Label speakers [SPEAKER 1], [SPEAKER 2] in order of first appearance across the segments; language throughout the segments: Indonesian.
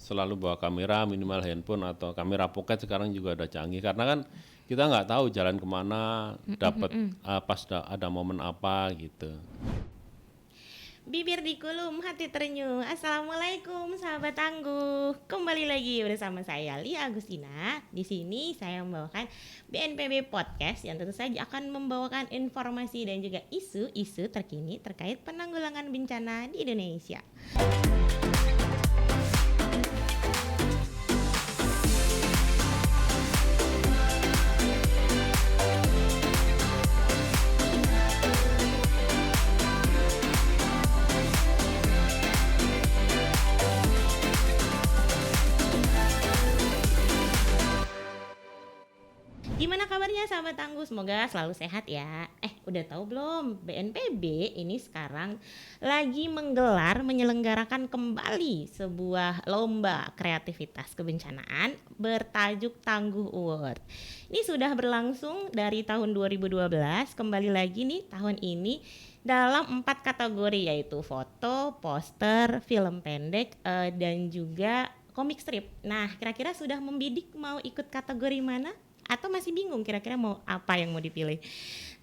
[SPEAKER 1] selalu bawa kamera, minimal handphone atau kamera pocket sekarang juga udah canggih karena kan kita nggak tahu jalan kemana, dapat pas ada momen apa gitu.
[SPEAKER 2] Bibir dikulum, hati terenyuh. Assalamualaikum sahabat tangguh. Kembali lagi bersama saya Lia Agustina. Di sini saya membawakan BNPB Podcast yang tentu saja akan membawakan informasi dan juga isu-isu terkini terkait penanggulangan bencana di Indonesia. Gimana kabarnya sahabat tangguh? Semoga selalu sehat ya. Udah tahu belum? BNPB ini sekarang lagi menyelenggarakan kembali sebuah lomba kreativitas kebencanaan bertajuk Tangguh Award. Ini sudah berlangsung dari tahun 2012, kembali lagi nih tahun ini dalam 4 kategori yaitu foto, poster, film pendek, dan juga komik strip. Nah, kira-kira sudah membidik mau ikut kategori mana? Atau masih bingung kira-kira mau apa yang mau dipilih.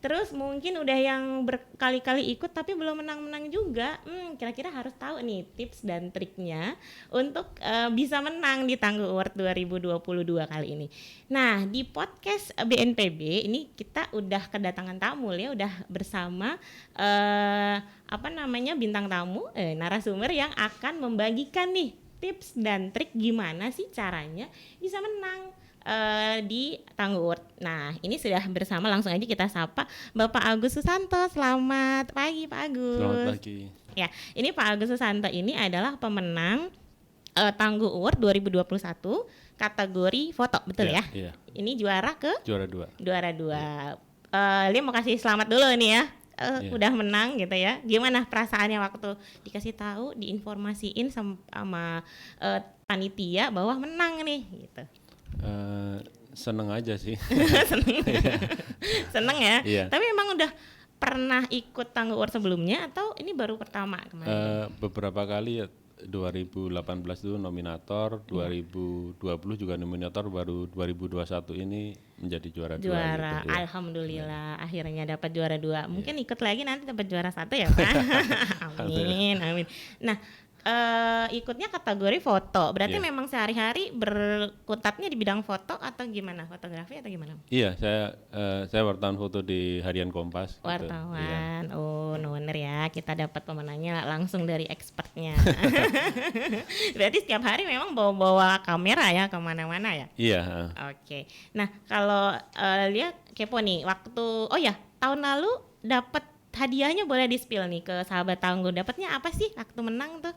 [SPEAKER 2] Terus mungkin udah yang berkali-kali ikut tapi belum menang-menang juga. Kira-kira harus tahu nih tips dan triknya untuk bisa menang di Tangguh Award 2022 kali ini. Nah, di podcast BNPB ini kita udah kedatangan tamu ya, udah bersama bintang tamu, narasumber yang akan membagikan nih tips dan trik gimana sih caranya bisa menang di Tangguh Award. Nah, ini sudah bersama, langsung aja kita sapa Bapak Agus Susanto. Selamat pagi Pak Agus.
[SPEAKER 1] Selamat pagi.
[SPEAKER 2] Ya, ini Pak Agus Susanto ini adalah pemenang Tangguh Award 2021 kategori foto, betul ya?
[SPEAKER 1] Iya.
[SPEAKER 2] Ini juara
[SPEAKER 1] Juara 2.
[SPEAKER 2] Juara 2. Lia mau kasih selamat dulu nih ya. Udah menang gitu ya. Gimana perasaannya waktu dikasih tahu, diinformasiin sama panitia bahwa menang nih gitu?
[SPEAKER 1] Seneng aja sih.
[SPEAKER 2] Seneng ya.
[SPEAKER 1] Iya.
[SPEAKER 2] Tapi emang udah pernah ikut Tangguh Award sebelumnya atau ini baru pertama kemarin?
[SPEAKER 1] Beberapa kali ya, 2018 itu nominator, 2020 juga nominator, baru 2021 ini menjadi juara 2
[SPEAKER 2] gitu,
[SPEAKER 1] ya.
[SPEAKER 2] Alhamdulillah akhirnya dapat juara 2. Mungkin ikut lagi nanti dapat juara 1 ya Pak. Amin. Nah, ikutnya kategori foto. Berarti memang sehari-hari berkutatnya di bidang foto atau gimana? Fotografi atau gimana?
[SPEAKER 1] Iya, saya wartawan foto di Harian Kompas.
[SPEAKER 2] Wartawan. Gitu. Oh, no wonder ya, kita dapat pemenangnya langsung dari expertnya. Berarti setiap hari memang bawa kamera ya kemana-mana ya?
[SPEAKER 1] Iya.
[SPEAKER 2] Oke. Nah, kalau lihat kepo nih, tahun lalu dapat hadiahnya, boleh di-spill nih ke sahabat tangguh. Dapatnya apa sih waktu menang tuh?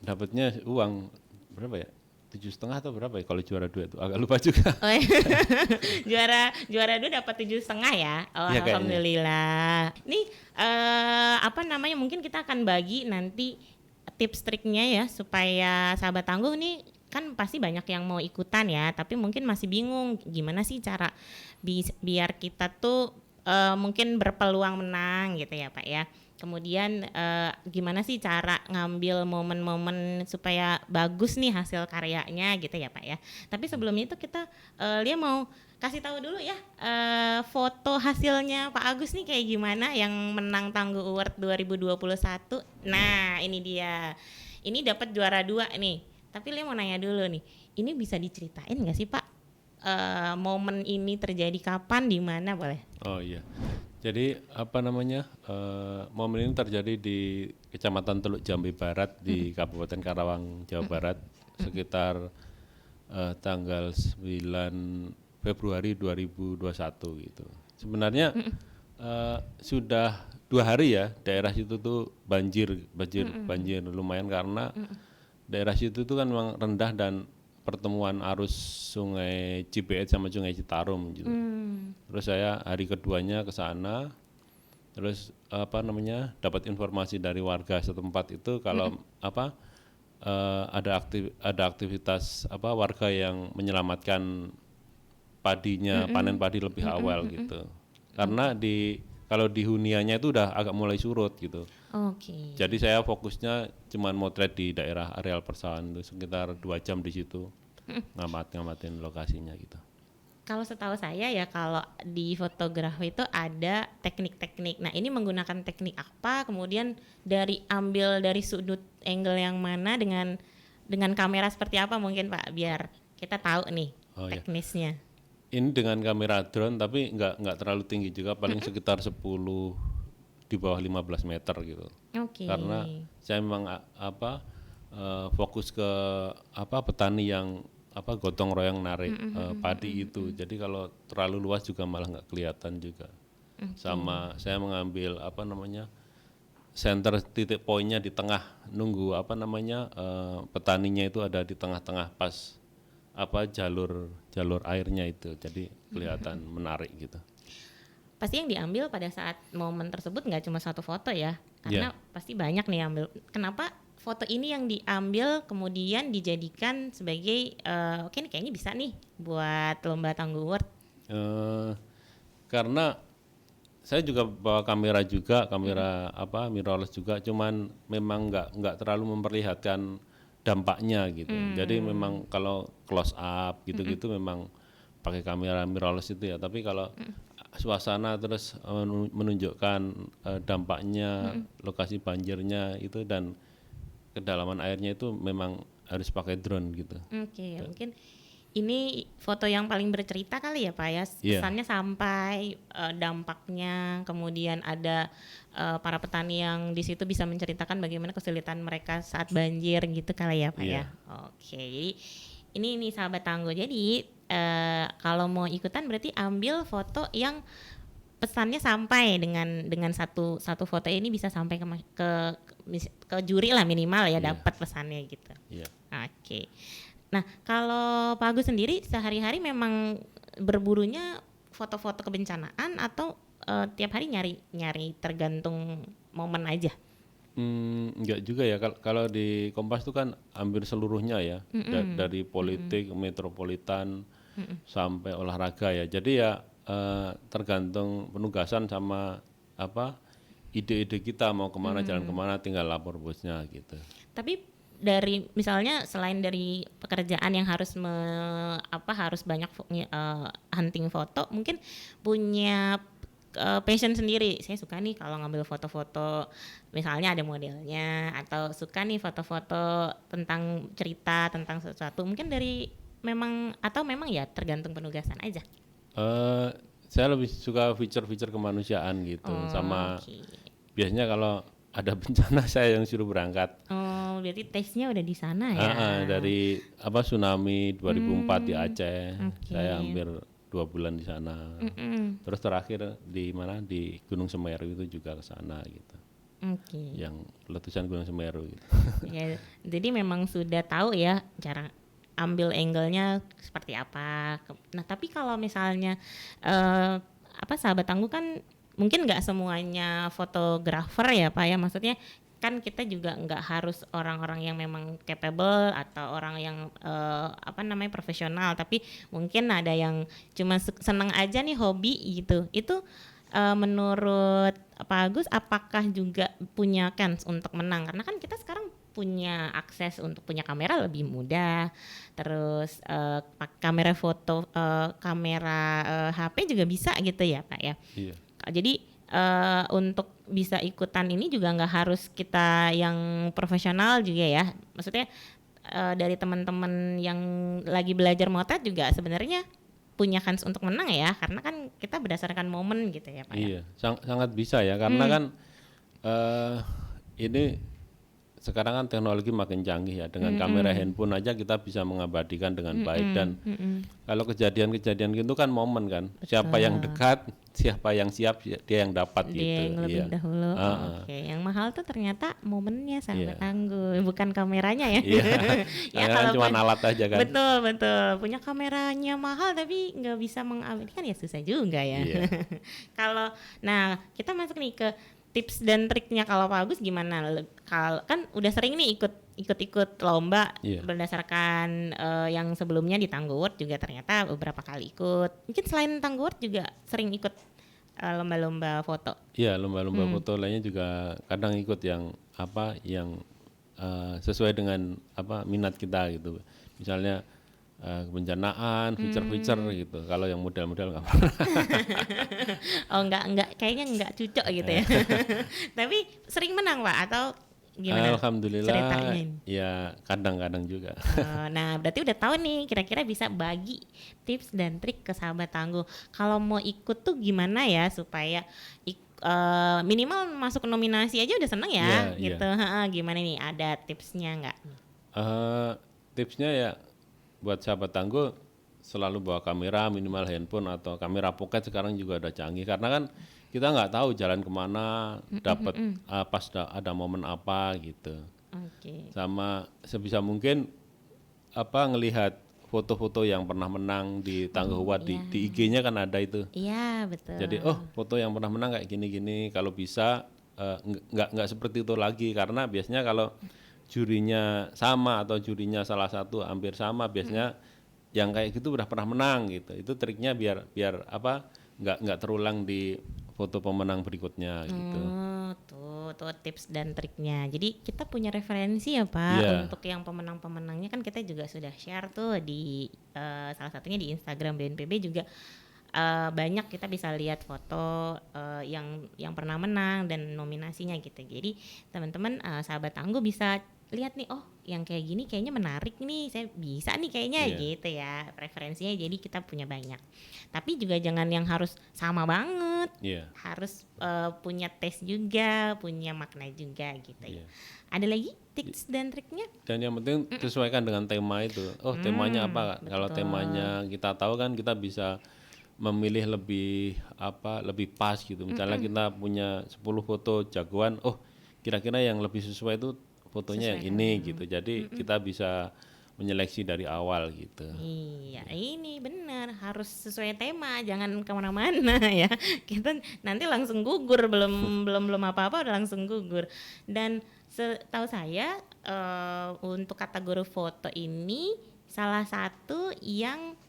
[SPEAKER 1] Dapatnya uang berapa ya? 7,5 atau berapa ya kalau juara 2 itu? Agak lupa juga.
[SPEAKER 2] Juara 2 dapat 7,5 ya. Oh, ya, alhamdulillah. Nih mungkin kita akan bagi nanti tips triknya ya supaya sahabat tangguh nih kan pasti banyak yang mau ikutan ya, tapi mungkin masih bingung gimana sih cara biar kita tuh mungkin berpeluang menang gitu ya Pak ya. Kemudian gimana sih cara ngambil momen-momen supaya bagus nih hasil karyanya gitu ya Pak ya. Tapi sebelum itu kita Lia mau kasih tahu dulu ya foto hasilnya Pak Agus nih kayak gimana yang menang Tangguh Award 2021. Nah, ini dia. Ini dapat juara 2 nih. Tapi Lia mau nanya dulu nih. Ini bisa diceritain enggak sih Pak? Momen ini terjadi kapan, di mana, boleh?
[SPEAKER 1] Oh iya. Jadi momen ini terjadi di Kecamatan Teluk Jambe Barat di Kabupaten Karawang, Jawa Barat, sekitar tanggal 9 Februari 2021 gitu. Sebenarnya sudah 2 hari ya daerah situ tuh banjir lumayan karena daerah situ tuh kan memang rendah dan pertemuan arus Sungai Cibeet sama Sungai Citarum gitu. Terus saya hari keduanya ke sana, terus dapat informasi dari warga setempat itu kalau ada aktivitas warga yang menyelamatkan padinya, panen padi lebih awal gitu. Karena di kalau di huniannya itu udah agak mulai surut gitu.
[SPEAKER 2] Oke.
[SPEAKER 1] Jadi saya fokusnya cuman motret di daerah areal persawahan itu sekitar 2 jam di situ ngamatin lokasinya gitu.
[SPEAKER 2] Kalau setahu saya ya kalau di fotografi itu ada teknik-teknik. Nah ini menggunakan teknik apa? Kemudian ambil dari sudut angle yang mana dengan kamera seperti apa mungkin Pak? Biar kita tahu nih
[SPEAKER 1] Oh ya.
[SPEAKER 2] teknisnya.
[SPEAKER 1] Ini dengan kamera drone tapi nggak terlalu tinggi juga, paling sekitar 10 di bawah 15 meter gitu.
[SPEAKER 2] Oke.
[SPEAKER 1] Karena saya memang fokus ke petani yang gotong royong narik padi itu. Jadi kalau terlalu luas juga malah nggak kelihatan juga. Sama saya mengambil center titik poinnya di tengah, nunggu petaninya itu ada di tengah-tengah pas jalur airnya itu, jadi kelihatan menarik gitu.
[SPEAKER 2] Pasti yang diambil pada saat momen tersebut nggak cuma satu foto ya, karena pasti banyak nih ambil. Kenapa foto ini yang diambil kemudian dijadikan sebagai oke nih kayaknya bisa nih buat lomba Tangguh Award?
[SPEAKER 1] Karena saya juga bawa kamera mirrorless juga, cuman memang nggak terlalu memperlihatkan dampaknya gitu. Jadi memang kalau close up gitu-gitu memang pakai kamera mirrorless itu ya. Tapi kalau suasana terus menunjukkan dampaknya, lokasi banjirnya itu dan kedalaman airnya itu memang harus pakai drone gitu.
[SPEAKER 2] Oke, mungkin ini foto yang paling bercerita kali ya Pak ya, pesannya sampai dampaknya, kemudian ada para petani yang di situ bisa menceritakan bagaimana kesulitan mereka saat banjir gitu kali ya Pak ya. Oke, jadi ini sahabat Tangguh, jadi kalau mau ikutan berarti ambil foto yang pesannya sampai dengan satu foto ini bisa sampai ke juri lah minimal ya, dapat pesannya gitu. Oke. Nah, kalau Pak Agus sendiri sehari-hari memang berburunya foto-foto kebencanaan atau tiap hari nyari tergantung momen aja?
[SPEAKER 1] Enggak juga ya. Kalau di Kompas itu kan hampir seluruhnya ya, dari politik, metropolitan sampai olahraga ya. Jadi ya tergantung penugasan sama ide-ide kita mau kemana, jalan kemana, tinggal lapor bosnya gitu.
[SPEAKER 2] Tapi dari misalnya selain dari pekerjaan yang harus harus banyak hunting foto, mungkin punya passion sendiri. Saya suka nih kalau ngambil foto-foto misalnya ada modelnya, atau suka nih foto-foto tentang cerita tentang sesuatu. Mungkin memang ya tergantung penugasan aja.
[SPEAKER 1] Saya lebih suka feature kemanusiaan gitu, sama biasanya kalau ada bencana saya yang suruh berangkat.
[SPEAKER 2] Oh, berarti taste-nya udah di sana ya?
[SPEAKER 1] Dari tsunami 2004 di Aceh, saya hampir 2 bulan di sana. Terus terakhir di Gunung Semeru itu juga ke sana gitu. Yang letusan Gunung Semeru gitu.
[SPEAKER 2] Ya, jadi memang sudah tahu ya cara ambil angle-nya seperti apa. Nah, tapi kalau misalnya sahabat Tangguh kan mungkin nggak semuanya fotografer ya Pak ya, maksudnya kan kita juga nggak harus orang-orang yang memang capable atau orang yang profesional, tapi mungkin ada yang cuma seneng aja nih, hobi gitu. Itu menurut Pak Agus apakah juga punya chance untuk menang? Karena kan kita sekarang punya akses untuk punya kamera lebih mudah, terus kamera foto, kamera HP juga bisa gitu ya Pak ya.
[SPEAKER 1] Iya.
[SPEAKER 2] Jadi untuk bisa ikutan ini juga nggak harus kita yang profesional juga ya. Maksudnya dari teman-teman yang lagi belajar motret juga sebenarnya punya kans untuk menang ya, karena kan kita berdasarkan momen gitu ya Pak.
[SPEAKER 1] Iya, sangat bisa ya, karena kan ini sekarang kan teknologi makin canggih ya, dengan kamera handphone aja kita bisa mengabadikan dengan baik, dan kalau kejadian-kejadian gitu kan momen kan. Betul. Siapa yang dekat, siapa yang siap, dia yang dapat gitu.
[SPEAKER 2] Dia yang lebih dahulu. Oke, yang mahal tuh ternyata momennya sahabat Tangguh, bukan kameranya ya.
[SPEAKER 1] Ya kalau cuma alat aja kan.
[SPEAKER 2] Betul. Punya kameranya mahal tapi nggak bisa mengabadikan ya susah juga ya. Nah kita masuk nih ke tips dan triknya. Kalau Pak Agus gimana? Kalau kan udah sering nih ikut lomba berdasarkan yang sebelumnya di Tangguh Award juga ternyata beberapa kali ikut. Mungkin selain Tangguh Award juga sering ikut lomba-lomba foto.
[SPEAKER 1] Iya, lomba-lomba foto lainnya juga kadang ikut yang sesuai dengan minat kita gitu. Misalnya kebencanaan, feature-feature gitu. Kalau yang model-model nggak pernah.
[SPEAKER 2] Oh enggak, kayaknya enggak cocok gitu ya. Tapi sering menang Pak atau gimana
[SPEAKER 1] Alhamdulillah,
[SPEAKER 2] ceritanya?
[SPEAKER 1] ya kadang-kadang juga.
[SPEAKER 2] Nah, berarti udah tahu nih kira-kira bisa bagi tips dan trik ke sahabat tangguh. Kalau mau ikut tuh gimana ya supaya minimal masuk nominasi aja udah seneng ya
[SPEAKER 1] Iya,
[SPEAKER 2] gitu. Ha, gimana nih? Ada tipsnya nggak?
[SPEAKER 1] tipsnya ya buat sahabat tangguh selalu bawa kamera, minimal handphone atau kamera pocket sekarang juga udah canggih karena kan kita nggak tahu jalan kemana, dapat pas ada momen apa gitu.
[SPEAKER 2] Oke.
[SPEAKER 1] Sama sebisa mungkin ngelihat foto-foto yang pernah menang di Tangguh Huat di IG-nya kan ada itu.
[SPEAKER 2] Iya, betul.
[SPEAKER 1] Jadi foto yang pernah menang kayak gini-gini. Kalau bisa nggak seperti itu lagi karena biasanya kalau jurinya sama atau jurinya salah satu hampir sama biasanya yang kayak gitu udah pernah menang gitu. Itu triknya biar nggak terulang di foto pemenang berikutnya gitu.
[SPEAKER 2] Tuh tips dan triknya. Jadi kita punya referensi ya Pak
[SPEAKER 1] Iya.
[SPEAKER 2] untuk yang pemenang-pemenangnya kan kita juga sudah share tuh di salah satunya di Instagram BNPB juga banyak kita bisa lihat foto yang pernah menang dan nominasinya gitu. Jadi teman-teman sahabat tangguh bisa lihat nih, oh yang kayak gini kayaknya menarik nih, saya bisa nih kayaknya gitu ya, referensinya jadi kita punya banyak. Tapi juga jangan yang harus sama banget, harus punya taste juga, punya makna juga gitu ya. Ada lagi tips dan triknya?
[SPEAKER 1] Dan yang penting sesuaikan dengan tema itu. Temanya apa? Kalau temanya kita tahu kan kita bisa memilih lebih pas gitu. Misalnya kita punya 10 foto jagoan, kira-kira yang lebih sesuai itu fotonya yang ini gitu. Jadi kita bisa menyeleksi dari awal gitu.
[SPEAKER 2] Iya, ini benar harus sesuai tema, jangan kemana-mana ya. Kita nanti langsung gugur, belum apa-apa udah langsung gugur. Dan setahu saya untuk kategori foto ini salah satu yang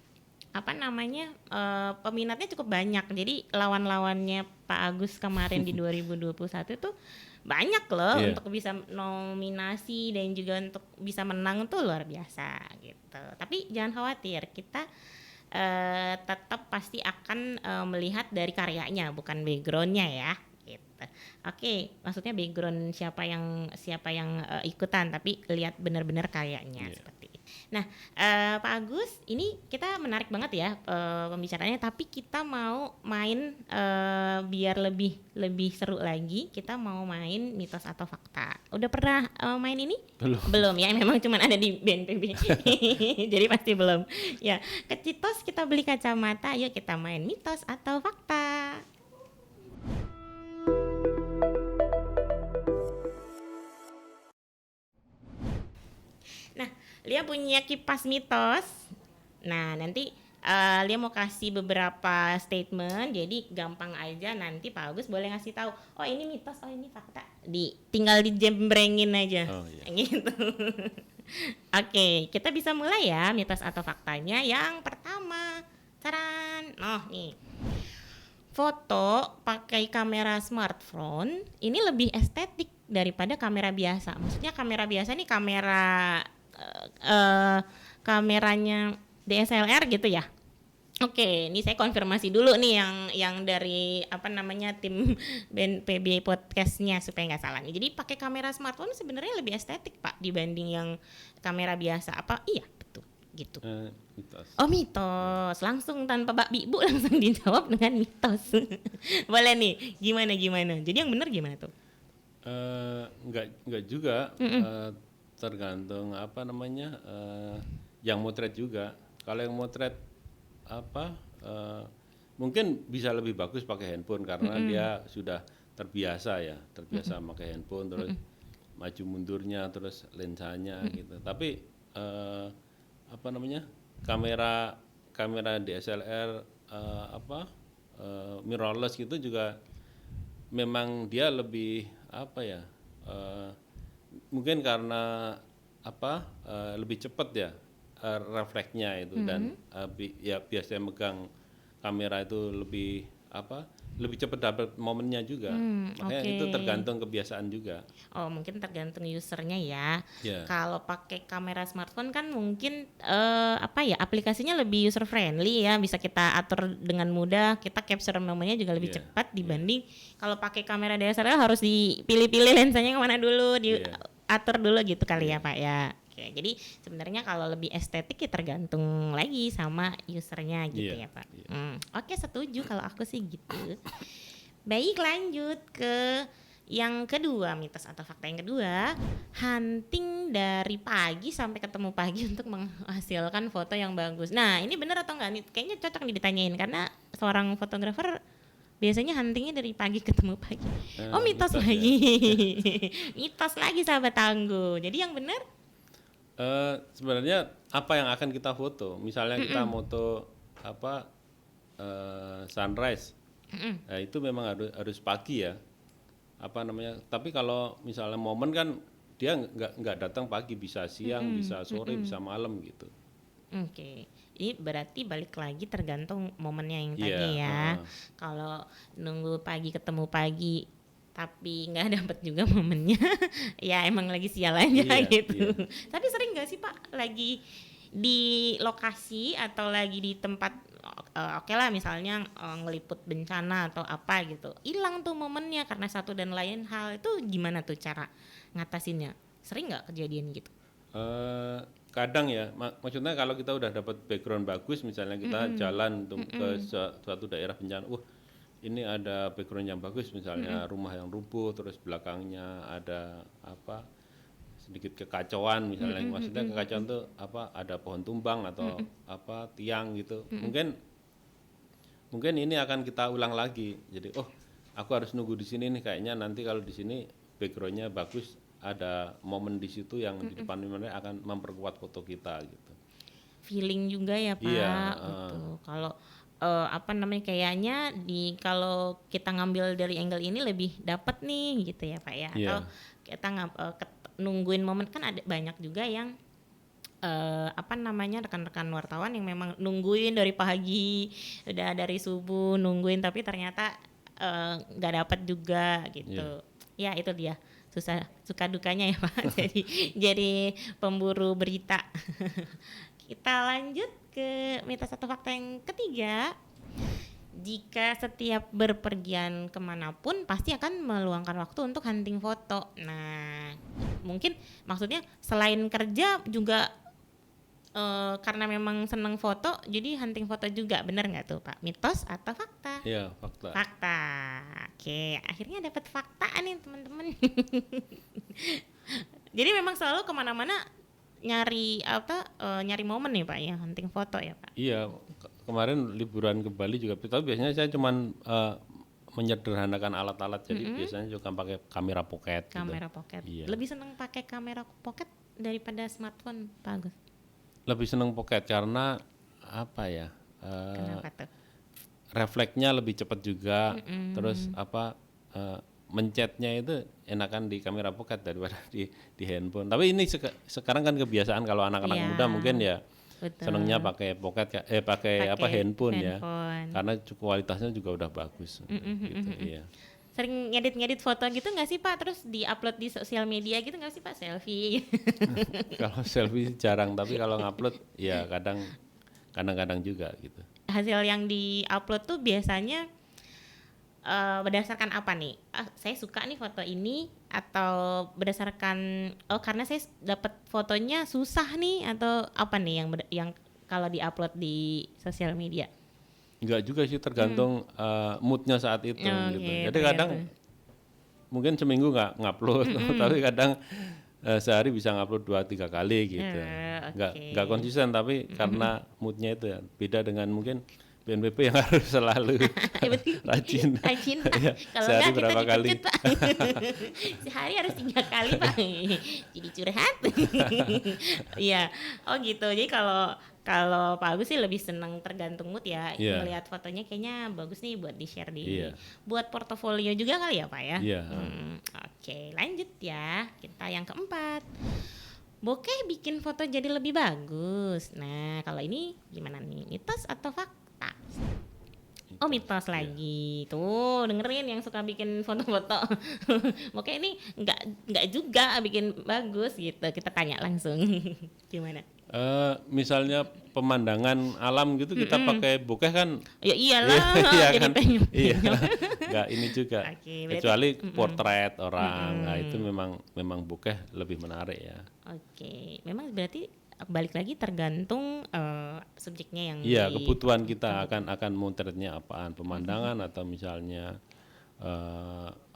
[SPEAKER 2] peminatnya cukup banyak. Jadi lawan-lawannya Pak Agus kemarin di 2021 itu banyak loh untuk bisa nominasi dan juga untuk bisa menang tuh luar biasa gitu. Tapi jangan khawatir, kita tetap pasti akan melihat dari karyanya bukan backgroundnya ya gitu. Oke, maksudnya background siapa yang ikutan, tapi lihat benar-benar karyanya seperti itu. Nah, Pak Agus, ini kita menarik banget ya pembicaraannya, tapi kita mau main biar lebih seru lagi. Kita mau main mitos atau fakta. Udah pernah main ini? Belum ya, memang cuma ada di BNPB. Jadi pasti belum. Ya, ke Citos kita beli kacamata. Yuk kita main mitos atau fakta. Nah, Lia punya kipas mitos. Nah, nanti Lia mau kasih beberapa statement, jadi gampang aja nanti Pak Agus boleh ngasih tahu. Oh ini mitos, oh ini fakta. Tinggal dijembrengin aja. Gitu. Oke, kita bisa mulai ya mitos atau faktanya. Yang pertama, taran. Nih. Foto pakai kamera smartphone ini lebih estetik daripada kamera biasa. Maksudnya kamera biasa nih kameranya DSLR gitu ya. Oke, ini saya konfirmasi dulu nih yang dari tim BNPB podcastnya supaya nggak salah nih. Jadi pakai kamera smartphone sebenarnya lebih estetik Pak dibanding yang kamera biasa. Apa? Iya betul gitu.
[SPEAKER 1] Mitos.
[SPEAKER 2] Oh mitos, langsung tanpa babi bu langsung dijawab dengan mitos. Boleh nih, gimana? Jadi yang benar gimana tuh?
[SPEAKER 1] Enggak juga. Tergantung yang motret juga. Kalau yang motret mungkin bisa lebih bagus pakai handphone karena dia sudah terbiasa pakai handphone terus maju mundurnya terus lensanya gitu. Tapi kamera DSLR mirrorless gitu juga memang dia lebih mungkin karena lebih cepat ya refleksnya itu dan biasanya megang kamera itu lebih lebih cepat dapat momennya juga. Makanya
[SPEAKER 2] oke.
[SPEAKER 1] itu tergantung kebiasaan juga.
[SPEAKER 2] Oh, mungkin tergantung usernya ya.
[SPEAKER 1] Ya.
[SPEAKER 2] Kalau pakai kamera smartphone kan mungkin aplikasinya lebih user friendly ya, bisa kita atur dengan mudah, kita capture momennya juga lebih
[SPEAKER 1] Iya,
[SPEAKER 2] cepat dibanding kalau pakai kamera DSLR harus dipilih-pilih lensanya kemana dulu,
[SPEAKER 1] Iya.
[SPEAKER 2] diatur dulu gitu kali ya
[SPEAKER 1] Iya.
[SPEAKER 2] Pak ya. Oke, jadi sebenarnya kalau lebih estetik ya tergantung lagi sama usernya gitu
[SPEAKER 1] Iya,
[SPEAKER 2] ya Pak.
[SPEAKER 1] iya.
[SPEAKER 2] Oke, setuju kalau aku sih gitu. Baik, lanjut ke yang kedua, mitos atau fakta yang kedua, hunting dari pagi sampai ketemu pagi untuk menghasilkan foto yang bagus. Nah, ini benar atau enggak nih? Kayaknya cocok nih ditanyain karena seorang fotografer biasanya huntingnya dari pagi ketemu pagi. Oh, mitos
[SPEAKER 1] Mitos ya.
[SPEAKER 2] lagi. Mitos lagi sahabat tangguh. Jadi yang benar
[SPEAKER 1] Sebenarnya apa yang akan kita foto? Misalnya kita foto sunrise, nah, itu memang harus pagi ya. Tapi kalau misalnya momen kan dia nggak datang pagi, bisa siang, bisa sore, bisa malam gitu.
[SPEAKER 2] Oke, ini berarti balik lagi tergantung momennya yang
[SPEAKER 1] Iya,
[SPEAKER 2] tadi ya.
[SPEAKER 1] heeh.
[SPEAKER 2] Kalau nunggu pagi ketemu pagi tapi nggak dapet juga momennya, ya emang lagi sial aja
[SPEAKER 1] Iya,
[SPEAKER 2] gitu.
[SPEAKER 1] iya.
[SPEAKER 2] Tapi sering nggak sih Pak lagi di lokasi atau lagi di tempat oke lah misalnya ngeliput bencana atau apa gitu, hilang tuh momennya karena satu dan lain hal, itu gimana tuh cara ngatasinnya? Sering nggak kejadian gitu?
[SPEAKER 1] Kadang ya, maksudnya kalau kita udah dapat background bagus, misalnya kita jalan ke suatu daerah bencana, ini ada background yang bagus, misalnya rumah yang rubuh, terus belakangnya ada sedikit kekacauan, misalnya maksudnya kekacauan tuh ada pohon tumbang atau tiang gitu, mungkin ini akan kita ulang lagi. Jadi aku harus nunggu di sini nih, kayaknya nanti kalau di sini backgroundnya bagus, ada momen di situ yang di depan ini akan memperkuat foto kita gitu.
[SPEAKER 2] Feeling juga ya Pak.
[SPEAKER 1] Iya,
[SPEAKER 2] Gitu. Kalau kayaknya kalau kita ngambil dari angle ini lebih dapat nih gitu ya Pak ya.
[SPEAKER 1] Iya.
[SPEAKER 2] Atau kita nungguin momen, kan ada banyak juga yang rekan-rekan wartawan yang memang nungguin dari pagi, udah dari subuh nungguin tapi ternyata nggak dapat juga gitu. Ya itu dia suka dukanya ya Pak. jadi pemburu berita. Kita lanjut ke mitos atau fakta yang ketiga. Jika setiap berpergian kemanapun pasti akan meluangkan waktu untuk hunting foto. Nah, mungkin maksudnya selain kerja juga karena memang seneng foto, jadi hunting foto juga, bener nggak tuh Pak? Mitos atau fakta?
[SPEAKER 1] Iya, fakta.
[SPEAKER 2] Fakta. Oke, akhirnya dapat fakta nih teman-teman. Jadi memang selalu kemana-mana nyari momen nih Pak ya, hunting foto ya Pak.
[SPEAKER 1] Iya, kemarin liburan ke Bali juga, tapi biasanya saya cuman menyederhanakan alat-alat, jadi biasanya juga pakai kamera pocket.
[SPEAKER 2] Kamera pocket.
[SPEAKER 1] Iya.
[SPEAKER 2] Lebih seneng pakai kamera pocket daripada smartphone Pak Agus?
[SPEAKER 1] Lebih seneng pocket karena
[SPEAKER 2] Kenapa tuh?
[SPEAKER 1] refleksnya lebih cepat juga, terus mencetnya itu enakan di kamera pocket daripada di handphone. Tapi ini sekarang kan kebiasaan kalau anak-anak
[SPEAKER 2] Iya,
[SPEAKER 1] muda mungkin ya
[SPEAKER 2] betul.
[SPEAKER 1] senangnya pakai pocket pakai handphone ya,
[SPEAKER 2] handphone.
[SPEAKER 1] karena kualitasnya juga udah bagus. Gitu, iya.
[SPEAKER 2] Sering ngedit foto gitu nggak sih Pak? Terus diupload di sosial media gitu nggak sih Pak, selfie?
[SPEAKER 1] Kalau selfie jarang, tapi kalau ngupload ya kadang-kadang juga gitu.
[SPEAKER 2] Hasil yang diupload tuh biasanya berdasarkan apa nih? Saya suka nih foto ini, atau berdasarkan karena saya dapat fotonya susah nih, atau apa nih yang kalau diupload di sosial media?
[SPEAKER 1] Enggak juga sih, tergantung moodnya saat itu gitu.
[SPEAKER 2] Gitu,
[SPEAKER 1] Jadi kadang mungkin seminggu nggak ngupload, tapi kadang sehari bisa ngupload 2-3 kali gitu. Nggak konsisten, tapi karena moodnya itu ya. Beda dengan mungkin BNPB yang harus selalu rajin. Ya,
[SPEAKER 2] Kalau
[SPEAKER 1] sehari
[SPEAKER 2] enggak
[SPEAKER 1] berapa
[SPEAKER 2] kita
[SPEAKER 1] kali?
[SPEAKER 2] dipecut, Pak. Sehari harus 3 kali Pak. Jadi curhat. Iya. Oh gitu. Jadi kalau Pak Agus sih lebih senang tergantung mood ya.
[SPEAKER 1] Iya.
[SPEAKER 2] Melihat fotonya kayaknya bagus nih buat di-share
[SPEAKER 1] Iya.
[SPEAKER 2] buat portofolio juga kali ya Pak ya.
[SPEAKER 1] Iya.
[SPEAKER 2] Oke, lanjut ya. Kita yang keempat. Bokeh bikin foto jadi lebih bagus. Nah, kalau ini gimana nih? Mitos atau fakta? Oh, mitos lagi. Tuh, dengerin yang suka bikin foto-foto. Oke, ini nggak juga bikin bagus gitu. Kita tanya langsung. Gimana?
[SPEAKER 1] Misalnya pemandangan alam gitu kita pakai bokeh kan.
[SPEAKER 2] Ya iyalah,
[SPEAKER 1] Iya
[SPEAKER 2] jadi
[SPEAKER 1] kan, iya,
[SPEAKER 2] penyu-penyu.
[SPEAKER 1] nggak ini juga.
[SPEAKER 2] Oke, berarti
[SPEAKER 1] Kecuali portret orang, nah itu memang bokeh lebih menarik ya.
[SPEAKER 2] oke. Memang berarti balik lagi tergantung subjeknya yang
[SPEAKER 1] Iya,
[SPEAKER 2] di
[SPEAKER 1] kebutuhan kita akan motretnya apaan, pemandangan atau misalnya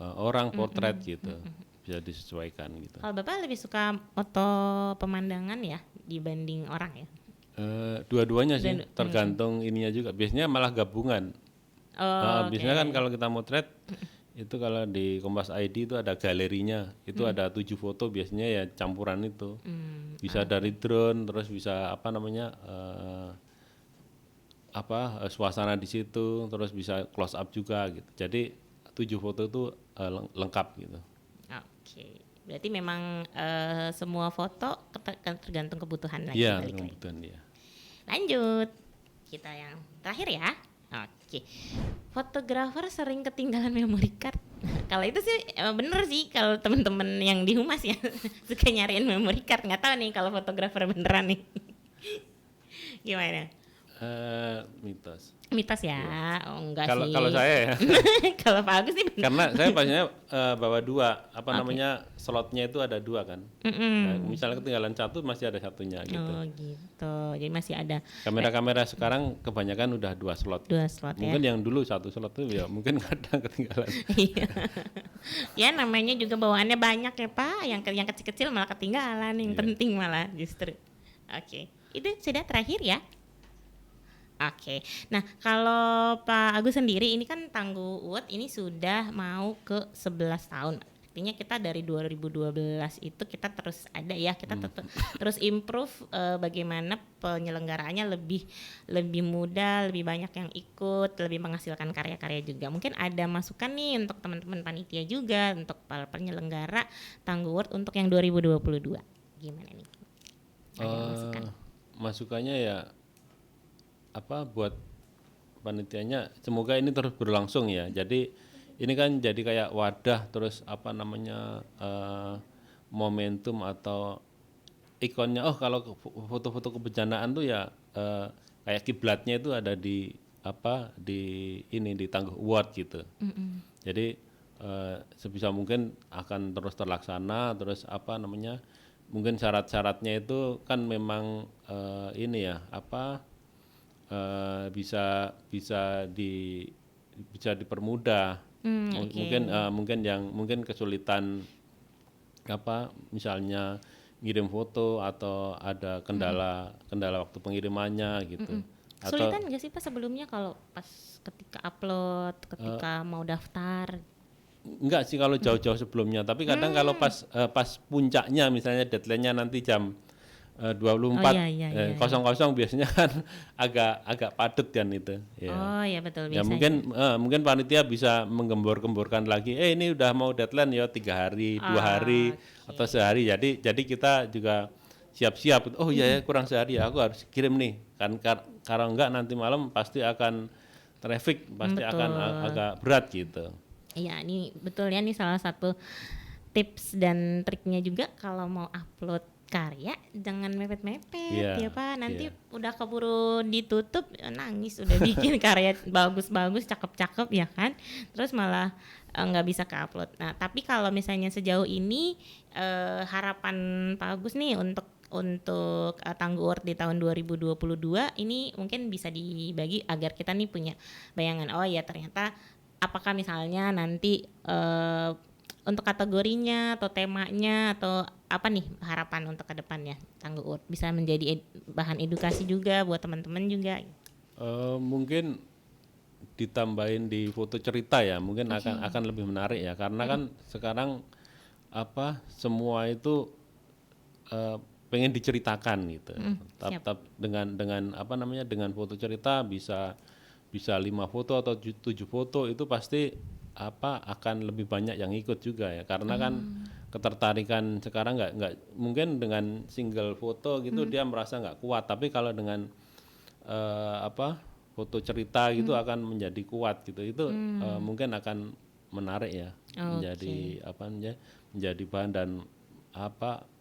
[SPEAKER 1] orang portret gitu, bisa disesuaikan gitu.
[SPEAKER 2] Kalau Bapak lebih suka foto pemandangan ya dibanding orang ya?
[SPEAKER 1] Dua-duanya sih, tergantung ininya juga. Biasanya malah gabungan.
[SPEAKER 2] Oh,
[SPEAKER 1] Biasanya kan kalau kita motret itu kalau di Kompas ID itu ada galerinya, itu ada 7 foto biasanya ya campuran itu. Bisa dari drone, terus bisa apa namanya suasana di situ, terus bisa close up juga gitu. Jadi 7 foto itu lengkap gitu.
[SPEAKER 2] oke. Berarti memang semua foto tergantung kebutuhan lagi.
[SPEAKER 1] Iya,
[SPEAKER 2] balik lagi.
[SPEAKER 1] kebutuhan dia.
[SPEAKER 2] Lanjut, kita yang terakhir ya. Oke, fotografer sering ketinggalan memory card. Kalau itu sih bener sih, kalau teman-teman yang di humas ya suka nyariin memory card. Nggak tahu nih kalau fotografer beneran nih. Gimana?
[SPEAKER 1] Mitos.
[SPEAKER 2] Mitos ya? Oh enggak sih.
[SPEAKER 1] Kalau saya ya,
[SPEAKER 2] Kalau Pak Agus sih bener.
[SPEAKER 1] karena saya biasanya bawa dua, namanya slotnya itu ada 2 kan. Nah, misalnya ketinggalan satu masih ada satunya gitu.
[SPEAKER 2] Oh gitu, jadi masih ada
[SPEAKER 1] Kamera-kamera sekarang kebanyakan udah 2 slot.
[SPEAKER 2] 2 slot ya.
[SPEAKER 1] Mungkin yang dulu 1 slot itu ya mungkin kadang ketinggalan.
[SPEAKER 2] Iya. Ya namanya juga bawaannya banyak ya Pak, yang kecil-kecil malah ketinggalan, yang penting malah justru. Oke, itu sudah terakhir ya. Oke, nah kalau Pak Agus sendiri ini kan Tangguh Uwet ini sudah mau ke 11 tahun. Artinya kita dari 2012 itu kita terus ada ya, kita terus improve bagaimana penyelenggaraannya lebih mudah, lebih banyak yang ikut, lebih menghasilkan karya-karya juga. Mungkin ada masukan nih untuk teman-teman panitia juga, untuk para penyelenggara Tangguh Uwet untuk yang 2022. Gimana nih? Ada masukan?
[SPEAKER 1] Masukannya ya buat panitianya, semoga ini terus berlangsung ya. Jadi ini kan jadi kayak wadah, terus momentum atau ikonnya. Oh, kalau foto-foto kebencanaan tuh ya kayak kiblatnya itu ada di di Tangguh Award gitu. Jadi sebisa mungkin akan terus terlaksana. Terus mungkin syarat-syaratnya itu kan memang bisa dipermudah. Mungkin kesulitan misalnya ngirim foto atau ada kendala waktu pengirimannya gitu.
[SPEAKER 2] Kesulitan nggak sih Pak sebelumnya kalau pas ketika upload, ketika mau daftar?
[SPEAKER 1] Enggak sih kalau jauh-jauh sebelumnya, tapi kadang kalau pas puncaknya misalnya deadline-nya nanti jam 24 00 biasanya kan agak padat kan itu. Ya.
[SPEAKER 2] Oh ya betul
[SPEAKER 1] Ya
[SPEAKER 2] biasanya.
[SPEAKER 1] mungkin panitia bisa menggembor-gemborkan lagi. Ini udah mau deadline ya 3 hari, 2 hari atau sehari. Jadi kita juga siap-siap. Oh iya ya kurang sehari ya aku harus kirim nih. Kan kalau enggak nanti malam pasti akan traffic, pasti akan agak berat gitu.
[SPEAKER 2] Iya, ini betul ya, nih salah satu tips dan triknya juga kalau mau upload karya jangan mepet-mepet ya Pak, nanti udah keburu ditutup nangis udah bikin karya bagus-bagus, cakep-cakep ya kan, terus malah nggak bisa ke-upload. Nah tapi kalau misalnya sejauh ini harapan Pak Agus nih untuk Tangguh Award di tahun 2022 ini mungkin bisa dibagi agar kita nih punya bayangan, oh ya ternyata apakah misalnya nanti untuk kategorinya atau temanya atau apa nih harapan untuk ke depannya Tangguh Award bisa menjadi bahan edukasi juga buat teman-teman juga.
[SPEAKER 1] Mungkin ditambahin di foto cerita ya, mungkin akan lebih menarik ya, karena kan sekarang semua itu pengen diceritakan gitu. Dengan foto cerita bisa 5 foto atau 7 foto itu pasti akan lebih banyak yang ikut juga ya, karena kan ketertarikan sekarang nggak mungkin dengan single foto gitu dia merasa nggak kuat, tapi kalau dengan foto cerita gitu akan menjadi kuat gitu. Itu mungkin akan menarik ya, menjadi menjadi bahan, dan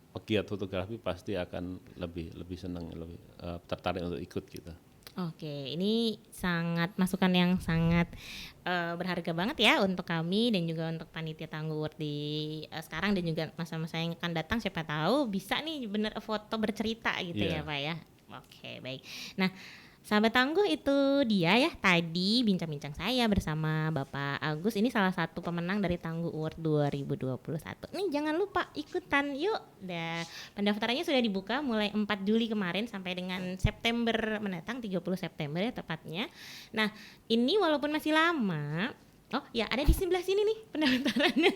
[SPEAKER 1] pegiat fotografi pasti akan lebih senang, lebih tertarik untuk ikut gitu.
[SPEAKER 2] Oke, ini sangat masukan yang sangat berharga banget ya untuk kami dan juga untuk panitia Tangguh Award di sekarang dan juga masa-masa yang akan datang, siapa tahu bisa nih bener foto bercerita gitu ya Pak ya. Oke, baik. Nah, sahabat Tangguh, itu dia ya tadi bincang-bincang saya bersama Bapak Agus. Ini salah satu pemenang dari Tangguh Award 2021. Nih jangan lupa ikutan yuk. Pendaftarannya sudah dibuka mulai 4 Juli kemarin sampai dengan September mendatang, 30 September ya tepatnya. Nah, ini walaupun masih lama, oh ya ada di sebelah sini nih pendaftarannya.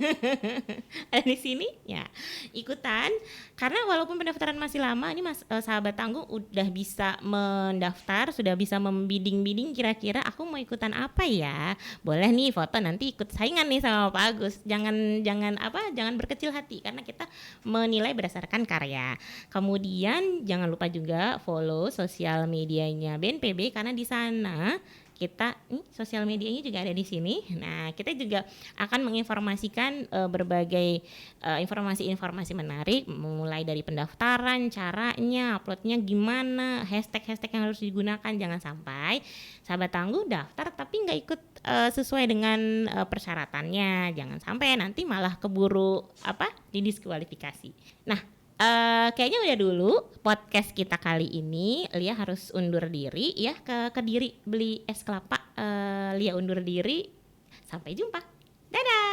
[SPEAKER 2] Ada di sini ya, ikutan. Karena walaupun pendaftaran masih lama, ini sahabat Tangguh udah bisa mendaftar, sudah bisa membidding kira-kira aku mau ikutan apa ya. Boleh nih foto, nanti ikut saingan nih sama Pak Agus. Jangan berkecil hati karena kita menilai berdasarkan karya. Kemudian jangan lupa juga follow sosial medianya BNPB karena di sana kita sosial medianya juga ada di sini. Nah, kita juga akan menginformasikan berbagai informasi-informasi menarik, mulai dari pendaftaran, caranya, uploadnya gimana, hashtag yang harus digunakan. Jangan sampai sahabat Tangguh daftar tapi nggak ikut sesuai dengan persyaratannya. Jangan sampai nanti malah keburu didiskualifikasi. Nah, kayaknya udah dulu podcast kita kali ini. Lia harus undur diri ya ke Kediri beli es kelapa. Lia undur diri. Sampai jumpa. Dadah.